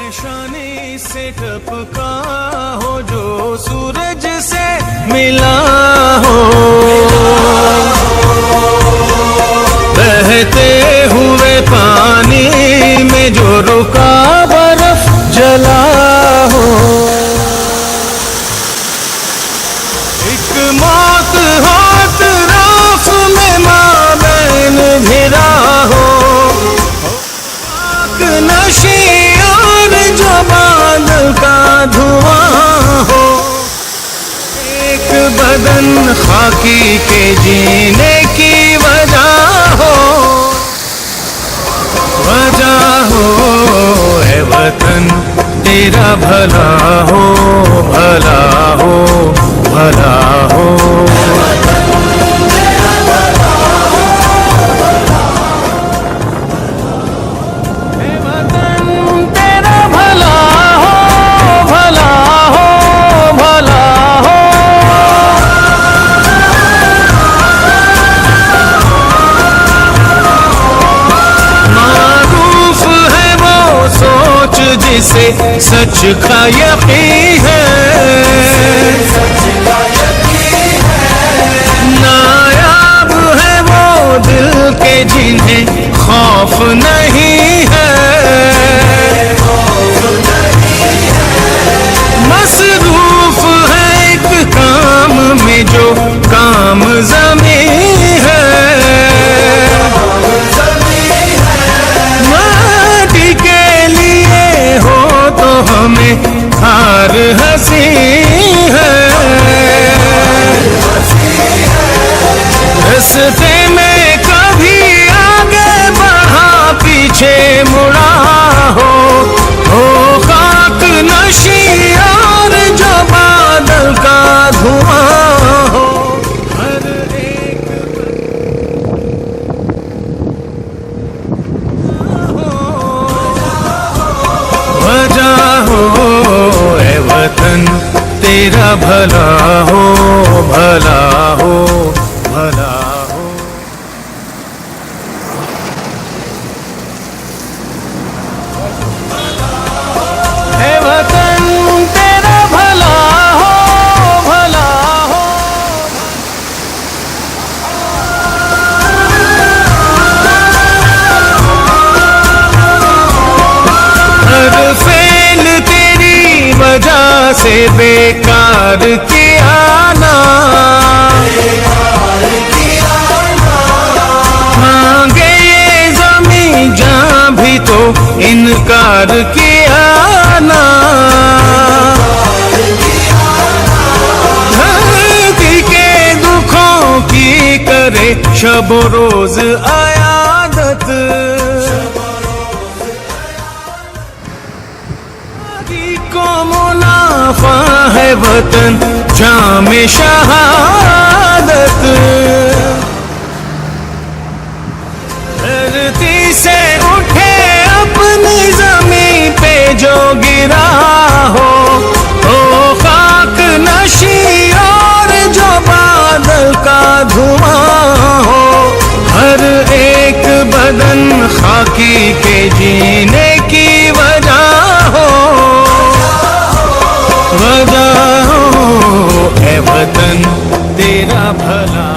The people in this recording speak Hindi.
पेशानी से टपका हो जो सूरज से मिला हो, बहते हुए पानी में जो रुका बर्फ जला हो, एक मौत हो तराफ में माबैन घिरा हो, आग नशी और जो बादल का धुआं हो, एक बदन खाकी के जीने की वजह हो है वतन तेरा भला हो, भला हो, भला हो। जिसे सच का यकीन है, नायाब है वो दिल के जिन्हें खौफ नहीं है, मसरूफ है एक काम में जो काम ज़मीं है, हमें हार हंसी है, रस्ते में कभी आगे बढ़ा पीछे मुड़ा हो खाक नशी और जो बादल का धुआं हो, हर एक वतन तेरा भला हो, भला हो, भला हो। है वतन तेरा भला हो, भला हो। हर फेल तेरी वजह से बेकार किया ना, मांगे ये ज़मीं जहाँ भी तो इनकार किया ना, धरती के दुखों की करे शब रोज आयादत, को मुनाफा है वतन जामे शहादत, धरती से उठे अपनी जमीन पे जो गिरा हो खाक नशी और जो बादल का धुआं हो, हर एक बदन खाकी के जीने की वजह हो, वजह हो है वतन तेरा भला।